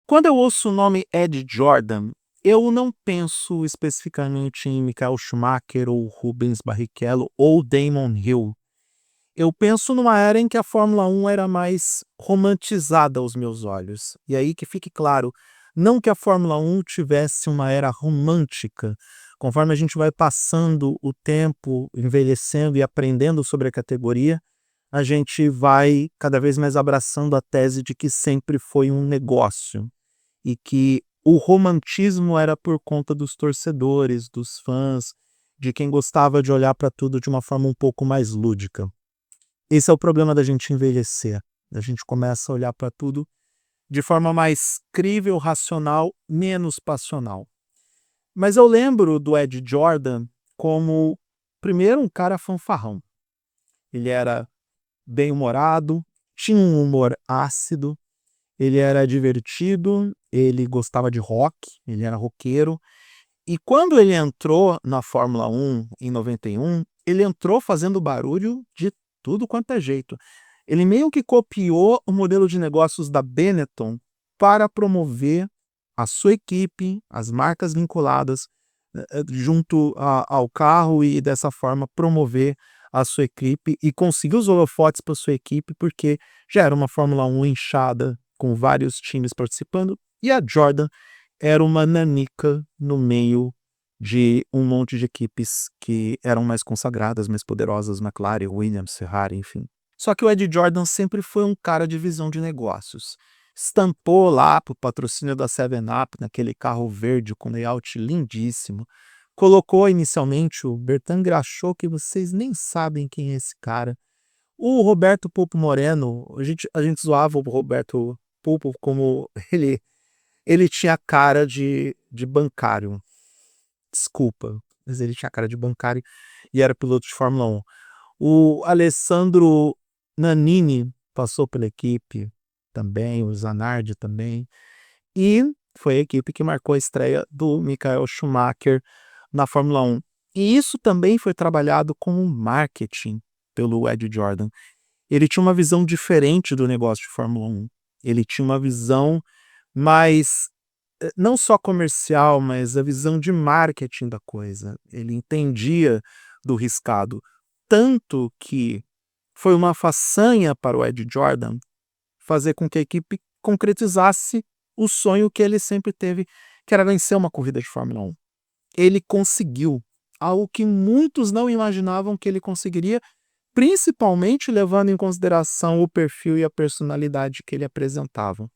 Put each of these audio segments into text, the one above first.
Quando eu ouço o nome Ed Jordan, eu não penso especificamente em Michael Schumacher ou Rubens Barrichello ou Damon Hill. Eu penso numa era em que a Fórmula 1 era mais romantizada aos meus olhos. E aí que fique claro, não que a Fórmula 1 tivesse uma era romântica. Conforme a gente vai passando o tempo, envelhecendo e aprendendo sobre a categoria, a gente vai cada vez mais abraçando a tese de que sempre foi um negócio e que o romantismo era por conta dos torcedores, dos fãs, de quem gostava de olhar para tudo de uma forma um pouco mais lúdica. Esse é o problema da gente envelhecer. A gente começa a olhar para tudo de forma mais crível, racional, menos passional. Mas eu lembro do Ed Jordan como, primeiro, um cara fanfarrão. Ele era bem-humorado, tinha um humor ácido, ele era divertido, ele gostava de rock, ele era roqueiro. E quando ele entrou na Fórmula 1 em 91, ele entrou fazendo barulho de tudo quanto é jeito. Ele meio que copiou o modelo de negócios da Benetton para promover a sua equipe, as marcas vinculadas junto ao carro e dessa forma promover a sua equipe e conseguir os holofotes para sua equipe, porque já era uma Fórmula 1 inchada, com vários times participando, e a Jordan era uma nanica no meio de um monte de equipes que eram mais consagradas, mais poderosas, McLaren, Williams, Ferrari, enfim. Só que o Ed Jordan sempre foi um cara de visão de negócios. Estampou lá para o patrocínio da 7-Up, naquele carro verde com layout lindíssimo. Colocou inicialmente o Bertrand Grachot, que vocês nem sabem quem é esse cara. O Roberto Pulpo Moreno, a gente zoava o Roberto Pulpo como ele tinha cara de bancário. Desculpa, mas ele tinha cara de bancário e era piloto de Fórmula 1. O Alessandro Nannini passou pela equipe também, o Zanardi também. E foi a equipe que marcou a estreia do Michael Schumacher na Fórmula 1. E isso também foi trabalhado como marketing pelo Ed Jordan. Ele tinha uma visão diferente do negócio de Fórmula 1. Ele tinha uma visão mais não só comercial, mas a visão de marketing da coisa. Ele entendia do riscado. Tanto que foi uma façanha para o Ed Jordan fazer com que a equipe concretizasse o sonho que ele sempre teve, que era vencer uma corrida de Fórmula 1. Ele conseguiu algo que muitos não imaginavam que ele conseguiria, principalmente levando em consideração o perfil e a personalidade que ele apresentava.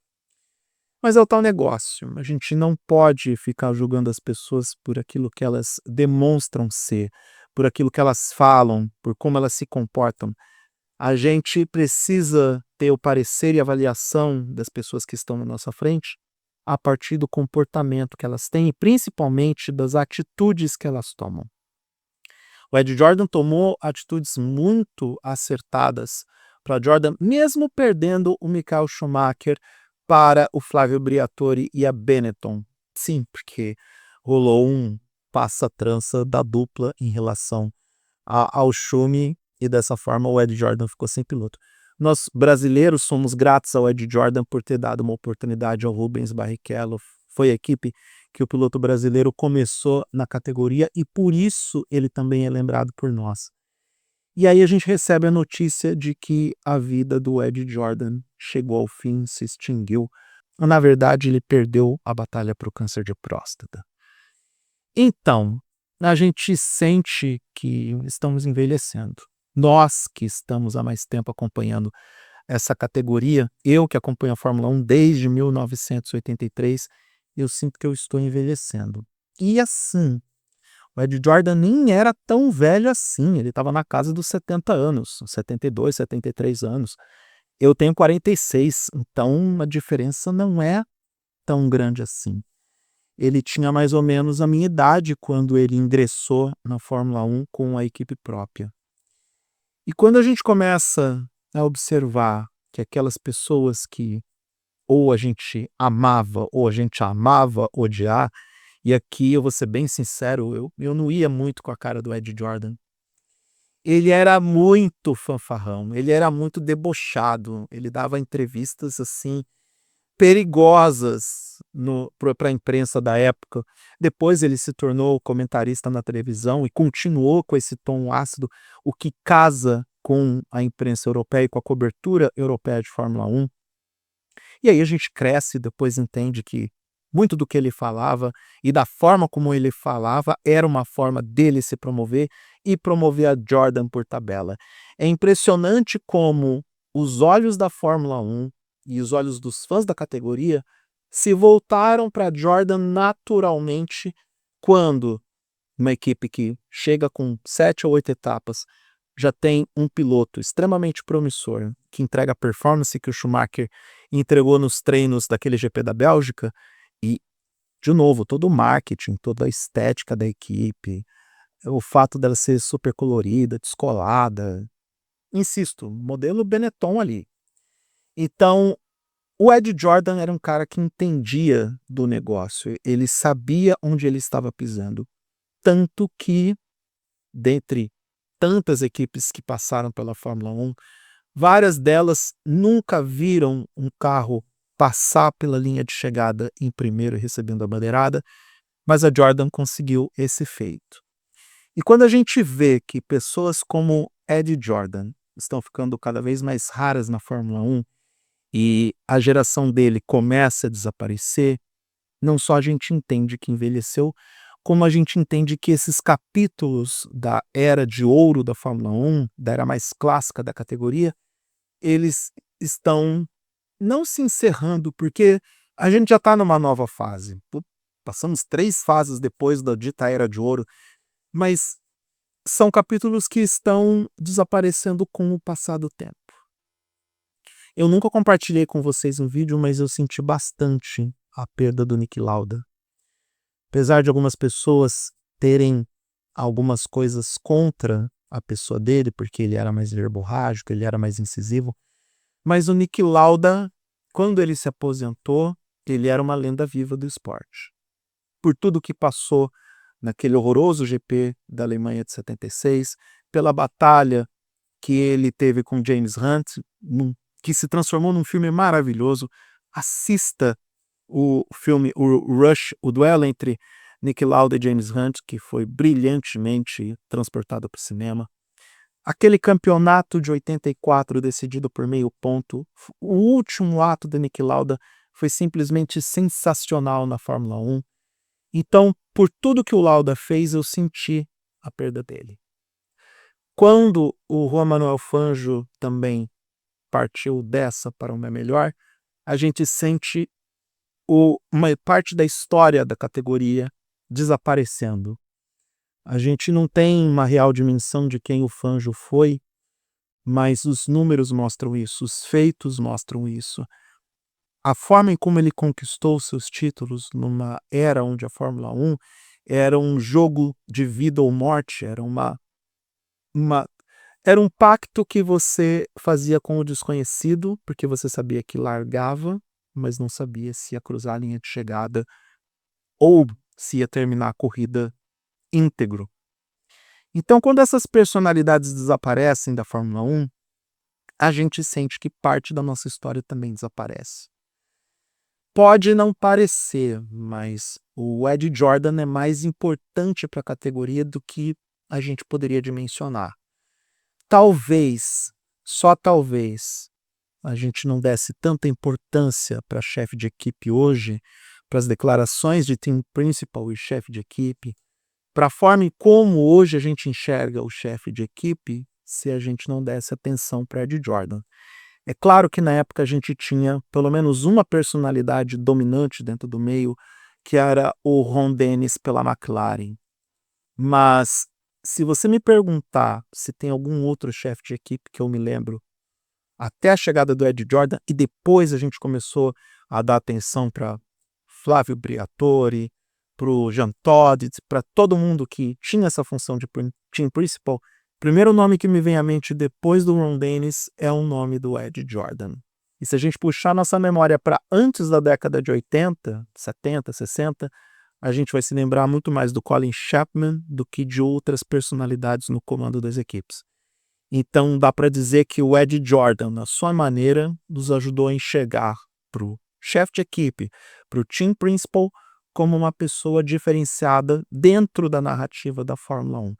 Mas é o tal negócio, a gente não pode ficar julgando as pessoas por aquilo que elas demonstram ser, por aquilo que elas falam, por como elas se comportam. A gente precisa ter o parecer e avaliação das pessoas que estão na nossa frente a partir do comportamento que elas têm e principalmente das atitudes que elas tomam. O Ed Jordan tomou atitudes muito acertadas para Jordan, mesmo perdendo o Michael Schumacher para o Flávio Briatore e a Benetton. Sim, porque rolou um passa-trança da dupla em relação ao Schumi e dessa forma o Ed Jordan ficou sem piloto. Nós brasileiros somos gratos ao Ed Jordan por ter dado uma oportunidade ao Rubens Barrichello. Foi a equipe que o piloto brasileiro começou na categoria e por isso ele também é lembrado por nós. E aí a gente recebe a notícia de que a vida do Ed Jordan chegou ao fim, se extinguiu. Na verdade, ele perdeu a batalha para o câncer de próstata. Então, a gente sente que estamos envelhecendo. Nós que estamos há mais tempo acompanhando essa categoria, eu que acompanho a Fórmula 1 desde 1983, eu sinto que eu estou envelhecendo. E assim, o Ed Jordan nem era tão velho assim, ele estava na casa dos 70 anos, 72, 73 anos. Eu tenho 46, então a diferença não é tão grande assim. Ele tinha mais ou menos a minha idade quando ele ingressou na Fórmula 1 com a equipe própria. E quando a gente começa a observar que aquelas pessoas que ou a gente amava, ou a gente amava odiar, e aqui eu vou ser bem sincero, eu não ia muito com a cara do Ed Jordan. Ele era muito fanfarrão, ele era muito debochado, ele dava entrevistas assim, perigosas para a imprensa da época. Depois ele se tornou comentarista na televisão e continuou com esse tom ácido, o que casa com a imprensa europeia e com a cobertura europeia de Fórmula 1. E aí a gente cresce e depois entende que muito do que ele falava e da forma como ele falava era uma forma dele se promover e promover a Jordan por tabela. É impressionante como os olhos da Fórmula 1 e os olhos dos fãs da categoria se voltaram para Jordan naturalmente quando uma equipe que chega com 7 ou 8 etapas já tem um piloto extremamente promissor, que entrega a performance que o Schumacher entregou nos treinos daquele GP da Bélgica, e, de novo, todo o marketing, toda a estética da equipe, o fato dela ser super colorida, descolada, insisto, modelo Benetton ali. Então, o Ed Jordan era um cara que entendia do negócio, ele sabia onde ele estava pisando, tanto que, dentre tantas equipes que passaram pela Fórmula 1, várias delas nunca viram um carro passar pela linha de chegada em primeiro recebendo a bandeirada, mas a Jordan conseguiu esse feito. E quando a gente vê que pessoas como Ed Jordan estão ficando cada vez mais raras na Fórmula 1 e a geração dele começa a desaparecer, não só a gente entende que envelheceu, como a gente entende que esses capítulos da era de ouro da Fórmula 1, da era mais clássica da categoria, eles estão não se encerrando, porque a gente já está numa nova fase. Passamos 3 fases depois da dita era de ouro, mas são capítulos que estão desaparecendo com o passar do tempo. Eu nunca compartilhei com vocês um vídeo, mas eu senti bastante a perda do Niki Lauda. Apesar de algumas pessoas terem algumas coisas contra a pessoa dele, porque ele era mais verborrágico, ele era mais incisivo, mas o Niki Lauda, quando ele se aposentou, ele era uma lenda viva do esporte. Por tudo que passou naquele horroroso GP da Alemanha de 76, pela batalha que ele teve com James Hunt, que se transformou num filme maravilhoso. Assista o filme, o Rush, o duelo entre Niki Lauda e James Hunt, que foi brilhantemente transportado para o cinema. Aquele campeonato de 84 decidido por meio ponto, o último ato de Niki Lauda foi simplesmente sensacional na Fórmula 1. Então, por tudo que o Lauda fez, eu senti a perda dele. Quando o Juan Manuel Fangio também partiu dessa para uma melhor, a gente sente uma parte da história da categoria desaparecendo. A gente não tem uma real dimensão de quem o Fangio foi, mas os números mostram isso, os feitos mostram isso. A forma em como ele conquistou seus títulos numa era onde a Fórmula 1 era um jogo de vida ou morte, era era um pacto que você fazia com o desconhecido, porque você sabia que largava, mas não sabia se ia cruzar a linha de chegada ou se ia terminar a corrida íntegro. Então, quando essas personalidades desaparecem da Fórmula 1, a gente sente que parte da nossa história também desaparece. Pode não parecer, mas o Ed Jordan é mais importante para a categoria do que a gente poderia dimensionar. Talvez, só talvez, a gente não desse tanta importância para chefe de equipe hoje, para as declarações de team principal e chefe de equipe, para a forma como hoje a gente enxerga o chefe de equipe, se a gente não desse atenção para Ed Jordan. É claro que na época a gente tinha pelo menos uma personalidade dominante dentro do meio, que era o Ron Dennis pela McLaren. Mas se você me perguntar se tem algum outro chefe de equipe que eu me lembro, até a chegada do Ed Jordan, e depois a gente começou a dar atenção para Flávio Briatore, para o Jean Todt, para todo mundo que tinha essa função de team principal, o primeiro nome que me vem à mente depois do Ron Dennis é o nome do Ed Jordan. E se a gente puxar nossa memória para antes da década de 80, 70, 60, a gente vai se lembrar muito mais do Colin Chapman do que de outras personalidades no comando das equipes. Então dá para dizer que o Ed Jordan, na sua maneira, nos ajudou a enxergar para o chefe de equipe, para o team principal, como uma pessoa diferenciada dentro da narrativa da Fórmula 1.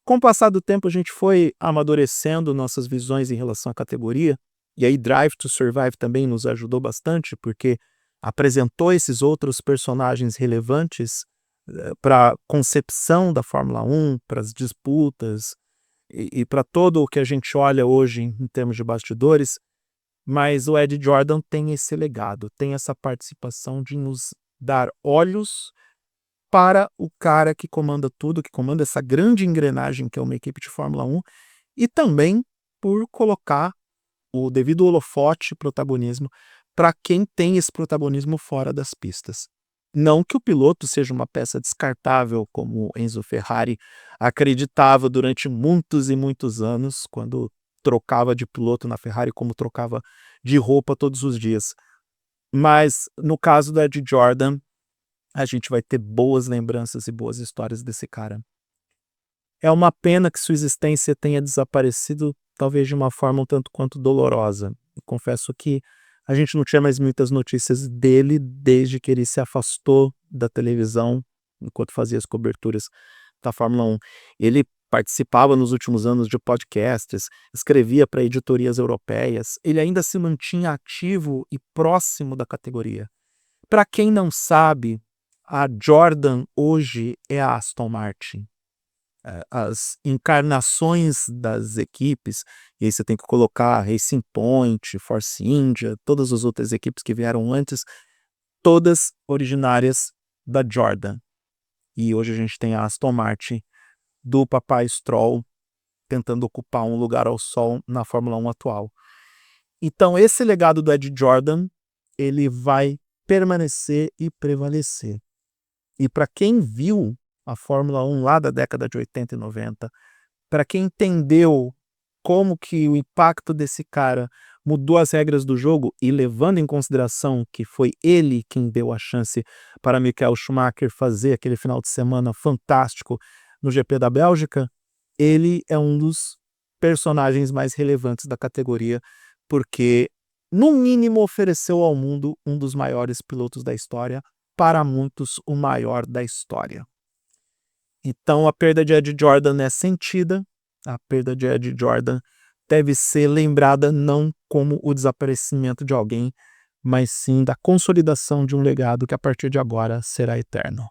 Com o passar do tempo, a gente foi amadurecendo nossas visões em relação à categoria, e aí Drive to Survive também nos ajudou bastante, porque apresentou esses outros personagens relevantes para a concepção da Fórmula 1, para as disputas e para todo o que a gente olha hoje em termos de bastidores, mas o Ed Jordan tem esse legado, tem essa participação de nos dar olhos para o cara que comanda tudo, que comanda essa grande engrenagem que é uma equipe de Fórmula 1, e também por colocar o devido holofote, protagonismo, para quem tem esse protagonismo fora das pistas. Não que o piloto seja uma peça descartável, como Enzo Ferrari acreditava durante muitos e muitos anos, quando trocava de piloto na Ferrari, como trocava de roupa todos os dias. Mas no caso do Ed Jordan, a gente vai ter boas lembranças e boas histórias desse cara. É uma pena que sua existência tenha desaparecido, talvez de uma forma um tanto quanto dolorosa. Eu confesso que a gente não tinha mais muitas notícias dele desde que ele se afastou da televisão enquanto fazia as coberturas da Fórmula 1. Ele participava nos últimos anos de podcasts, escrevia para editorias europeias, ele ainda se mantinha ativo e próximo da categoria. Para quem não sabe, a Jordan hoje é a Aston Martin. As encarnações das equipes, e aí você tem que colocar Racing Point, Force India, todas as outras equipes que vieram antes, todas originárias da Jordan. E hoje a gente tem a Aston Martin do papai Stroll tentando ocupar um lugar ao sol na Fórmula 1 atual. Então esse legado do Ed Jordan, ele vai permanecer e prevalecer. E para quem viu a Fórmula 1 lá da década de 80 e 90, para quem entendeu como que o impacto desse cara mudou as regras do jogo e levando em consideração que foi ele quem deu a chance para Michael Schumacher fazer aquele final de semana fantástico no GP da Bélgica, ele é um dos personagens mais relevantes da categoria, porque no mínimo ofereceu ao mundo um dos maiores pilotos da história, para muitos o maior da história. Então a perda de Ed Jordan é sentida, a perda de Ed Jordan deve ser lembrada não como o desaparecimento de alguém, mas sim da consolidação de um legado que a partir de agora será eterno.